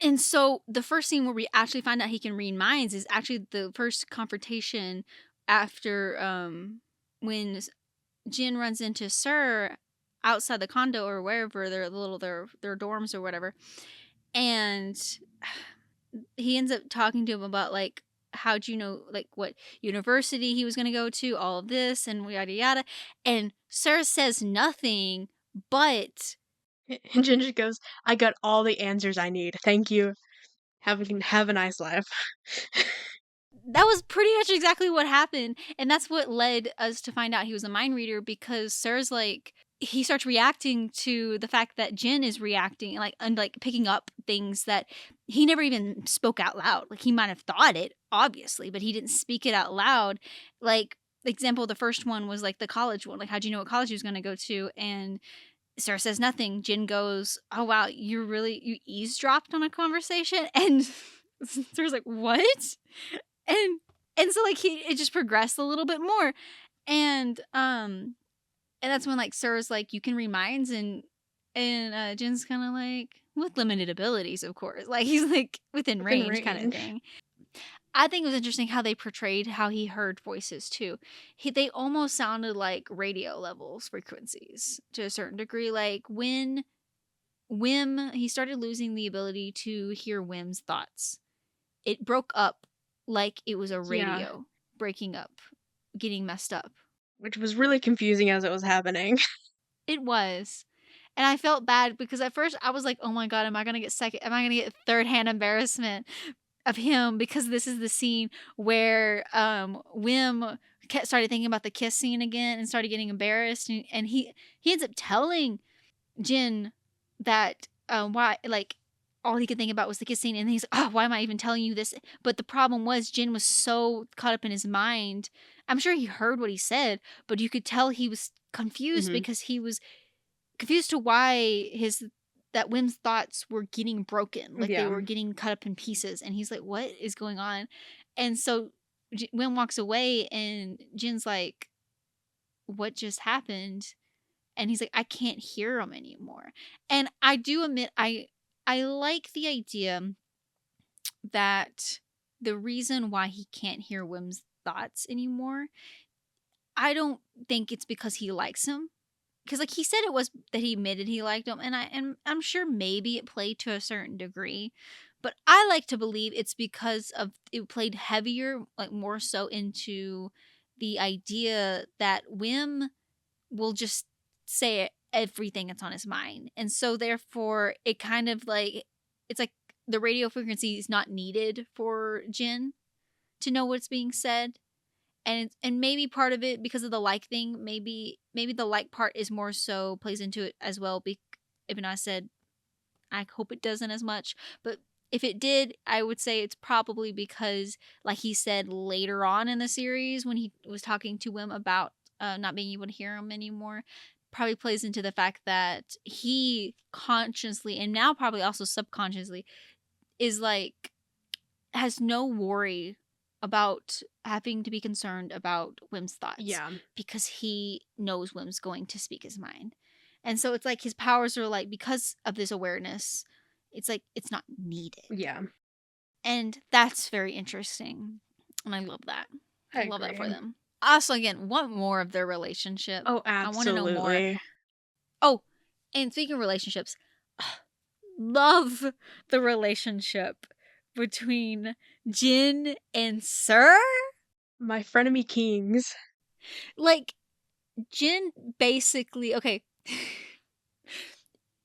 And so the first scene where we actually find out he can read minds is actually the first confrontation after when Jin runs into Sir outside the condo or wherever their dorms or whatever, and he ends up talking to him about like, how'd you know like what university he was going to go to, all of this and yada yada, and Sir says nothing, but And Ginger goes, I got all the answers I need. Thank you. Have a nice life. that was pretty much exactly what happened. And that's what led us to find out he was a mind reader, because Sir's like, he starts reacting to the fact that Jin is reacting and like picking up things that he never even spoke out loud. Like he might have thought it, obviously, but he didn't speak it out loud. Like, example, the first one was like the college one. Like, how'd you know what college he was going to go to? And Sarah says nothing. Jin goes, oh wow, you eavesdropped on a conversation? And Sarah's like, what? And so like it just progressed a little bit more. And that's when like Sarah's like, you can read minds, and Jin's kind of like, with limited abilities, of course. Like he's like within range kind of thing. I think it was interesting how they portrayed how he heard voices too. They almost sounded like radio levels, frequencies to a certain degree. Like when Wim, he started losing the ability to hear Wim's thoughts. It broke up like it was a Yeah, radio breaking up, getting messed up. which was really confusing as it was happening. It was. And I felt bad because at first I was like, oh my God, am I going to get second? Am I going to get third hand embarrassment of him? Because this is the scene where Wim started thinking about the kiss scene again and started getting embarrassed. And he ends up telling Jin that why, like, all he could think about was the kiss scene. And he's like, oh, why am I even telling you this? But the problem was Jin was so caught up in his mind. I'm sure he heard what he said, but you could tell he was confused Mhm. because he was confused to why that Wim's thoughts were getting broken, like they Yeah. were getting cut up in pieces, and he's like, "What is going on?" And so Wim walks away, and Jin's like, "What just happened?" And he's like, "I can't hear him anymore." And I do admit, I like the idea that the reason why he can't hear Wim's thoughts anymore, I don't think it's because he likes him. Because like he said it was that he admitted he liked him, and I'm sure maybe it played to a certain degree, but I like to believe it's because of it played heavier, like more so into the idea that Wim will just say everything that's on his mind, and so therefore it kind of like it's like the radio frequency is not needed for Jin to know what's being said, and maybe part of it because of the like thing, maybe the like part is more so plays into it as well. Even though I said I hope it doesn't as much, but if it did, I would say it's probably because, like he said later on in the series when he was talking to Wim about not being able to hear him anymore, probably plays into the fact that he consciously and now probably also subconsciously is like has no worry about having to be concerned about Wim's thoughts Yeah. because he knows Wim's going to speak his mind. And so it's like his powers are like, because of this awareness, it's like it's not needed. Yeah. And that's very interesting. And I love that. I I love that for agree. them. Also, again, want more of their relationship. Oh, I want to know more. absolutely. Oh, and speaking of relationships, love the relationship between Jin and Sir. My frenemy kings. Like, Jin basically, okay,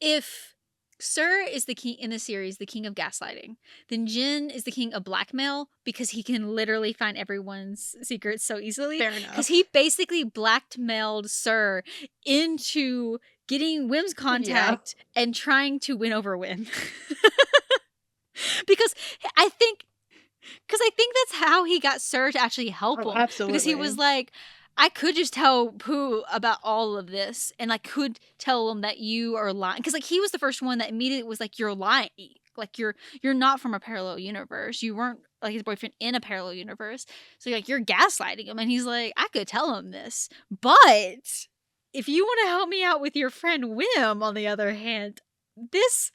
if Sir is the king in the series, the king of gaslighting, then Jin is the king of blackmail because he can literally find everyone's secrets so easily. Fair Because enough. he basically blackmailed Sir into getting Wim's Yeah. contact and trying to win over Wim. because I think I think that's how he got Sir to actually help Oh, him. Because he absolutely. was like, I could just tell Pooh about all of this and I could tell him that you are lying. Because like he was the first one that immediately was like, you're lying. Like you're not from a parallel universe. You weren't like his boyfriend in a parallel universe. So like you're gaslighting him. And he's like, I could tell him this. But if you want to help me out with your friend Wim, on the other hand, this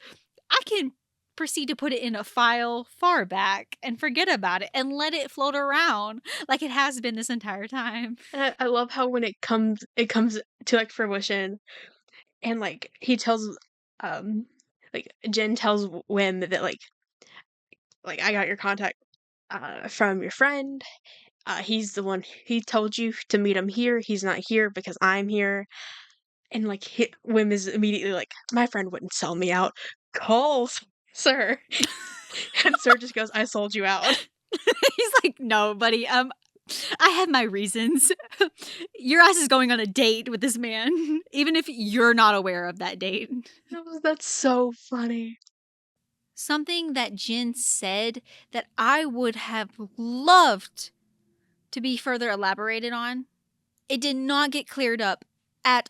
I can proceed to put it in a file far back and forget about it and let it float around like it has been this entire time. And I love how when it comes to, like, fruition and, like, he tells, like, Jen tells Wim that, like, "I got your contact, from your friend. He's the one he told you to meet him here. He's not here because I'm here." And, like, Wim is immediately like, "My friend wouldn't sell me out. Call Sir." And Sir just goes, "I sold you out." He's like, no, buddy, I have my reasons. Your ass is going on a date with this man, even if you're not aware of that date. That's so funny. Something that Jin said that I would have loved to be further elaborated on. It did not get cleared up at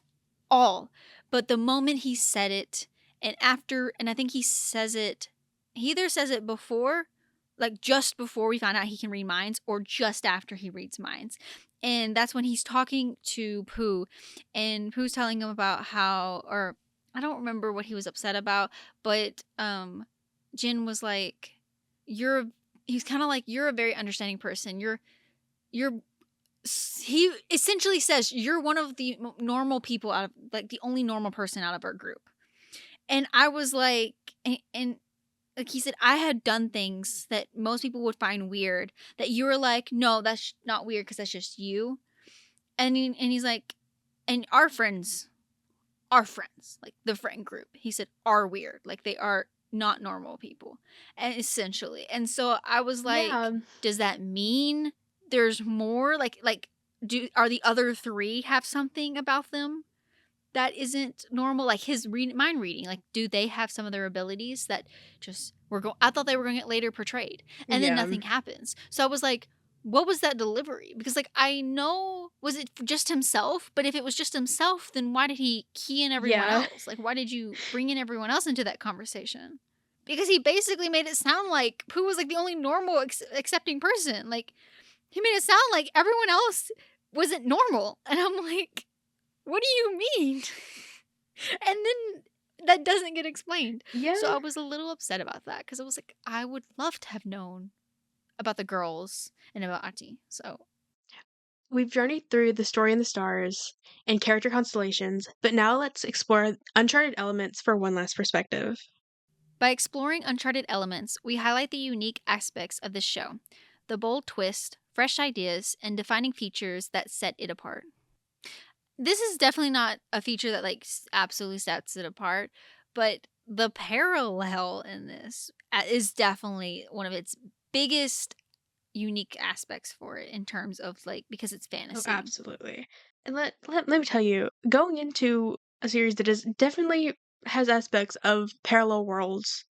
all. But the moment he said it, and I think he says it, he either says it before, like just before we found out he can read minds, or just after he reads minds. And that's when he's talking to Pooh, and Pooh's telling him about how, or I don't remember what he was upset about, but Jin was like, "You're," he's kind of like, you're a very understanding person. You're he essentially says you're one of the normal people out of, like, the only normal person out of our group. And I was like, and like he said, I had done things that most people would find weird that you were like, no, that's not weird because that's just you. And he's like, and our friends, like the friend group, he said, are weird. Like they are not normal people, and essentially. And so I was Yeah. like, does that mean there's more? Like, are the other three have something about them that isn't normal? Like his mind reading, like, do they have some of their abilities that just were going? I thought they were going to get later portrayed, and then Yeah. nothing happens. So I was like, what was that delivery? Because like I know, was it just himself? But if it was just himself, then why did he key in everyone Yeah. else? Like, why did you bring in everyone else into that conversation? Because he basically made it sound like Pooh was like the only normal accepting person. Like he made it sound like everyone else wasn't normal, and I'm like, what do you mean? And then that doesn't get explained. Yeah. So I was a little upset about that because I was like, I would love to have known about the girls and about Ati. So We've journeyed through the story in the stars and character constellations, but now let's explore uncharted elements for one last perspective. by exploring uncharted elements, we highlight the unique aspects of this show, the bold twist, fresh ideas, and defining features that set it apart. This is definitely not a feature that like absolutely sets it apart, but the parallel in this is definitely one of its biggest unique aspects for it in terms of like, because it's Oh, fantasy. absolutely. And let me tell you, going into a series that is definitely has aspects of parallel worlds,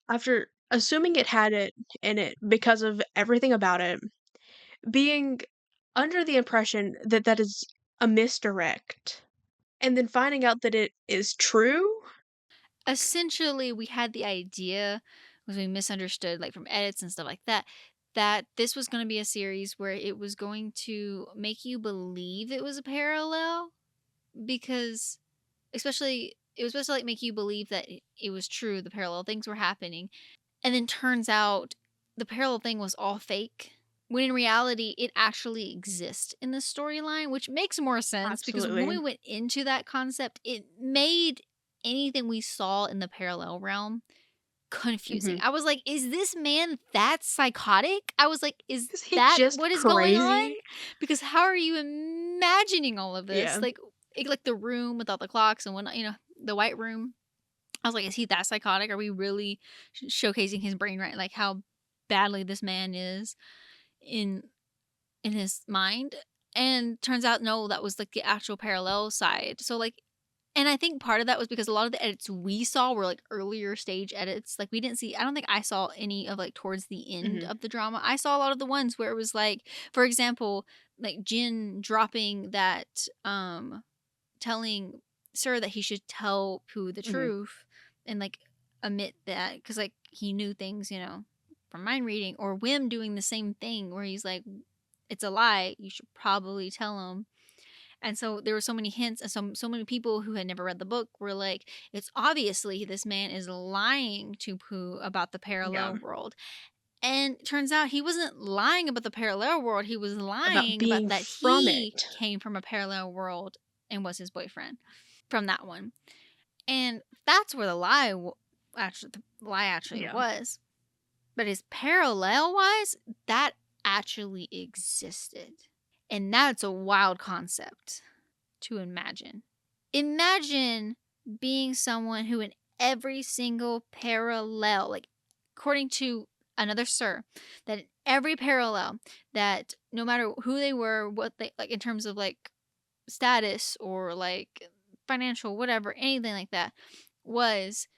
after assuming it had it in it because of everything about it, being under the impression that that is a misdirect, and then finding out that it is true. Essentially, we had the idea, was we misunderstood, like from edits and stuff like that, that this was going to be a series where it was going to make you believe it was a parallel, because especially it was supposed to like make you believe that it was true, the parallel things were happening, and then turns out the parallel thing was all fake, when in reality it actually exists in the storyline, which makes more sense because when we Absolutely. went into that concept, it made anything we saw in the parallel realm confusing. Mhm. I was like, is this man that psychotic? I was like, is Is he that just what is going on? crazy? Because how are you imagining all of this? Yeah. Like the room with all the clocks and whatnot, the white room. I was like, is he that psychotic? Are we really showcasing his brain, right? Like how badly this man is in his mind? And turns out no, that was like the actual parallel side. So like, and I think part of that was because a lot of the edits we saw were like earlier stage edits. Like we didn't see, I don't think I saw any of like towards the end Mhm. of the drama. I saw a lot of the ones where it was like, for example, like Jin dropping that telling Sir that he should tell Pooh the Mhm. truth and like admit that because like he knew things, from mind reading, or Wim doing the same thing where he's like, it's a lie, you should probably tell him. And so there were so many hints, and so many people who had never read the book were like, it's obviously this man is lying to Pooh about the Yeah. parallel world. And it turns out he wasn't lying about the parallel world, he was About lying about being that from he it. came from a parallel world and was his boyfriend from that one. And that's where the lie actually Yeah. was. But his parallel wise, that actually existed. And that's a wild concept to imagine. Imagine being someone who, in every single parallel, like according to another Sir, that in every parallel, that no matter who they were, what they like in terms of like status or like financial, whatever, anything like that, was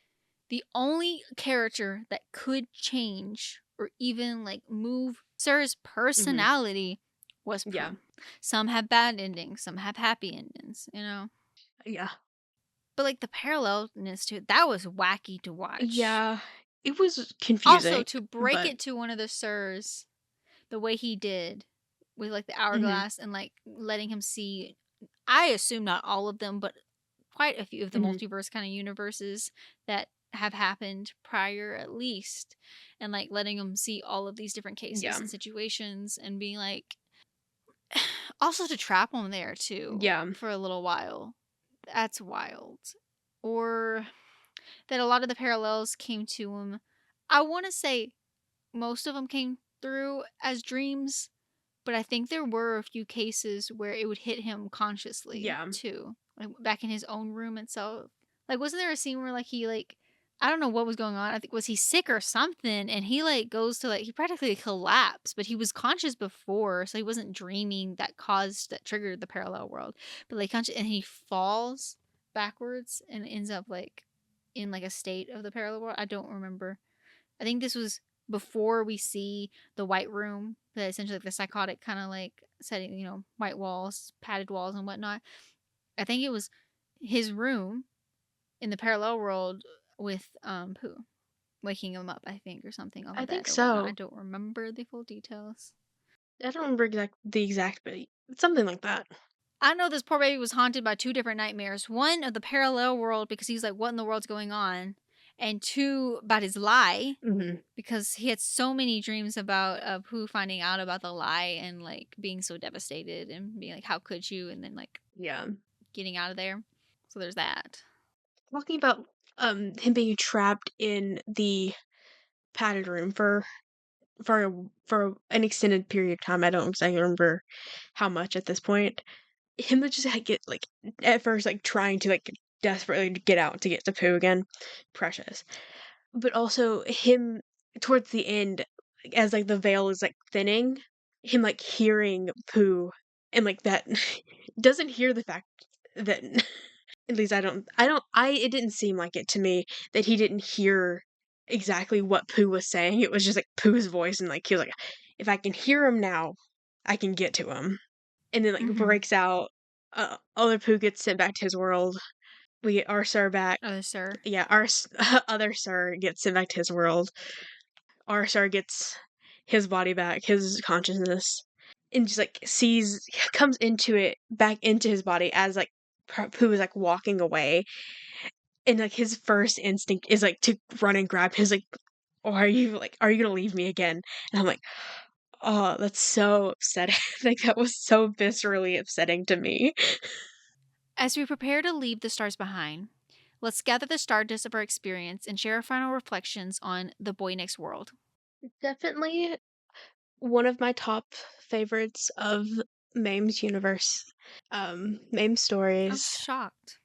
the only character that could change or even like move Sir's Mhm. personality was Yeah. Pooh. Some have bad endings, some have happy endings. Yeah. But like the parallelness to it, that was wacky to watch. Yeah. It was Also, confusing, to break but it to one of the Sirs the way he did with like the mhm. hourglass and like letting him see, I assume not all of them, but quite a few of the Mhm. multiverse kind of universes that have happened prior at least, and like letting him see all of these different cases Yeah. and situations and being like also to trap him there too Yeah. for a little while. That's wild. Or that a lot of the parallels came to him. I want to say most of them came through as dreams, but I think there were a few cases where it would hit him consciously Yeah. too, like back in his own room itself. Like, wasn't there a scene where like he like I don't know what was going on. I think was he sick or something, and he like goes to like he practically collapsed, but he was conscious before, so he wasn't dreaming that triggered the parallel world. But like conscious, and he falls backwards and ends up like in like a state of the parallel world. I don't remember. I think this was before we see the white room, the essentially like the psychotic kind of like setting, white walls, padded walls, and whatnot. I think it was his room in the parallel world with Pooh waking him up, I think, or something on the I think bed or whatnot. I so. don't remember the full details. I don't remember the exact, but something like that. I know this poor baby was haunted by two different nightmares. One of the parallel world because he's like, what in the world's going on? And two about his lie Mhm. because he had so many dreams about Pooh finding out about the lie and like being so devastated and being like, how could you? And then like Yeah. getting out of there. So there's that. Talking about, him being trapped in the padded room for an extended period of time, I don't exactly remember how much at this point. Him to just, like, get, like, at first, like, trying to, like, desperately get out to get to Pooh again, precious. But also him towards the end, as, like, the veil is, like, thinning, him, like, hearing Pooh and, like, that doesn't hear the fact that at least I it didn't seem like it to me that he didn't hear exactly what Pooh was saying. It was just, like, Pooh's voice and, like, he was like, "If I can hear him now, I can get to him." And then, like, Mm-hmm. breaks out, other Pooh gets sent back to his world. We get our Sir back. Oh, sir. Yeah, our other Sir gets sent back to his world. Our Sir gets his body back, his consciousness, and just, like, comes into it back into his body as, like, Pooh is, like, walking away, and, like, his first instinct is, like, to run and grab his, like, "Oh, are you gonna leave me again?" And I'm like, "Oh, that's so upsetting." Like, that was so viscerally upsetting to me. As we prepare to leave the stars behind, let's gather the stardust of our experience and share our final reflections on The Boy Next World. Definitely one of my top favorites of Mame's universe. Mame I'm stories. shocked.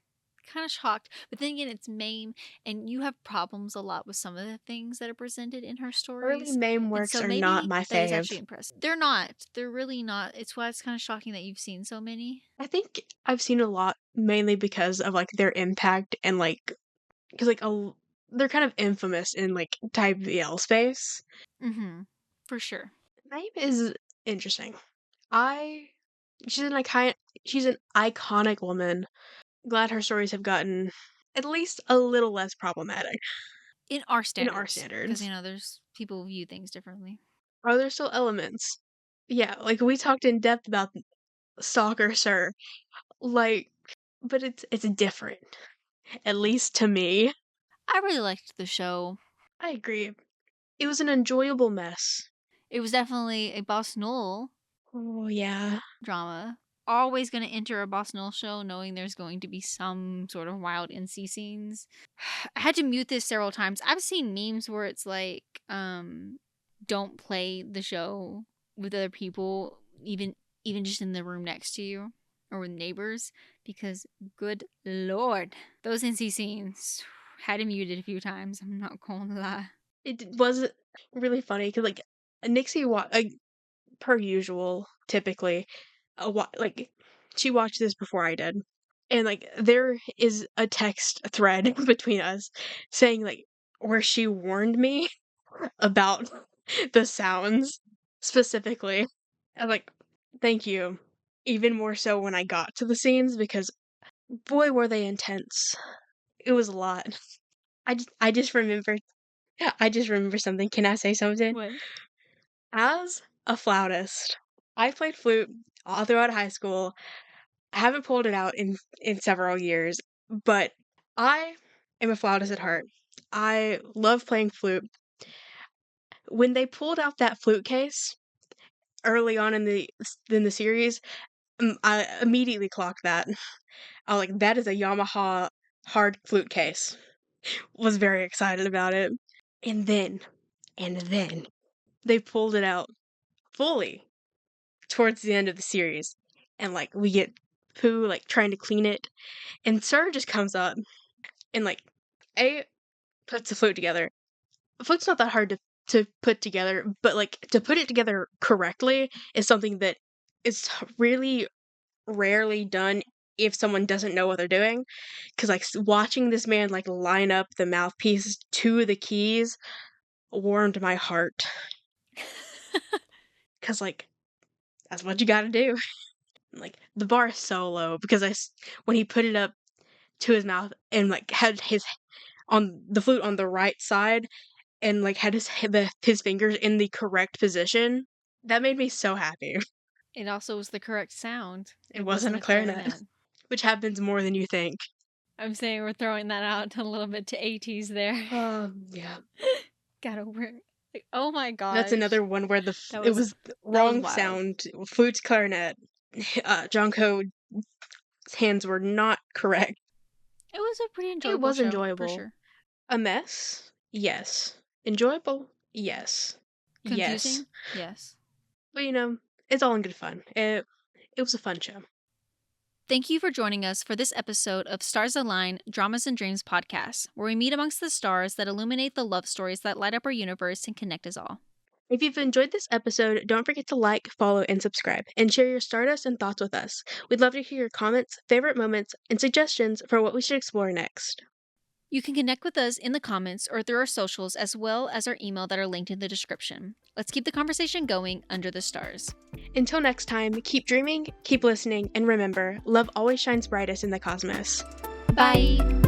Kind of shocked. But then again, it's Mame, and you have problems a lot with some of the things that are presented in her Early stories. Mame And works so are not maybe my that is fave. actually impressive. They're not. They're really not. It's why it's kind of shocking that you've seen so many. I think I've seen a lot mainly because of, like, their impact and, like, because they're kind of infamous in, like, type BL space. Mm hmm. For sure. Mame is interesting. I she's an icon she's an iconic woman. Glad her stories have gotten at least a little less problematic In our in our standards. Because, standards. there's people who view things differently. Are there still elements? Yeah, like, we talked in depth about Stalker Sir, like, but it's different, at least to me. I really liked the show. I agree. It was an enjoyable mess. It was definitely a Boss Knoll Oh, yeah. drama. Always going to enter a Boss Knoll show knowing there's going to be some sort of wild NC scenes. I had to mute this several times. I've seen memes where it's like, don't play the show with other people, even just in the room next to you or with neighbors, because good lord, those NC scenes had to mute it a few times. I'm not going to lie. It was really funny because, like, Nixie per usual, typically, like, she watched this before I did, and, like, there is a text thread between us saying, like, where she warned me about the sounds specifically. I'm like, "Thank you." Even more so when I got to the scenes because boy, were they intense. It was a lot. I just remembered I just remember something. Can I say something? What? As a flautist, I played flute all throughout high school. I haven't pulled it out in several years, but I am a flautist at heart. I love playing flute. When they pulled out that flute case early on in the series, I immediately clocked that. I was like, that is a Yamaha hard flute case. Was very excited about it. And then they pulled it out fully towards the end of the series. And like we get Pooh like trying to clean it. And Sir just comes up and like puts the flute together. The flute's not that hard to put together, but like to put it together correctly is something that is really rarely done if someone doesn't know what they're doing. Because like watching this man like line up the mouthpieces to the keys warmed my heart. Because like that's what you gotta do. Like the bar is so low because when he put it up to his mouth and like had his on the flute on the right side and like had his fingers in the correct position, that made me so happy. It also was the correct sound. It wasn't a clarinet, which happens more than you think. I'm saying we're throwing that out a little bit to 80s there. Yeah. Gotta work. Like, oh my god. That's another one where it was the wrong sound. Flute, clarinet. Jonko's hands were not correct. It was a pretty enjoyable It was show, enjoyable. for sure. A mess? Yes. Enjoyable? Yes. Confusing? Yes. But you know, it's all in good fun. It was a fun show. Thank you for joining us for this episode of Stars Align Dramas and Dreams podcast, where we meet amongst the stars that illuminate the love stories that light up our universe and connect us all. If you've enjoyed this episode, don't forget to like, follow, and subscribe, and share your stardust and thoughts with us. We'd love to hear your comments, favorite moments, and suggestions for what we should explore next. You can connect with us in the comments or through our socials, as well as our email that are linked in the description. Let's keep the conversation going under the stars. Until next time, keep dreaming, keep listening, and remember, love always shines brightest in the cosmos. Bye!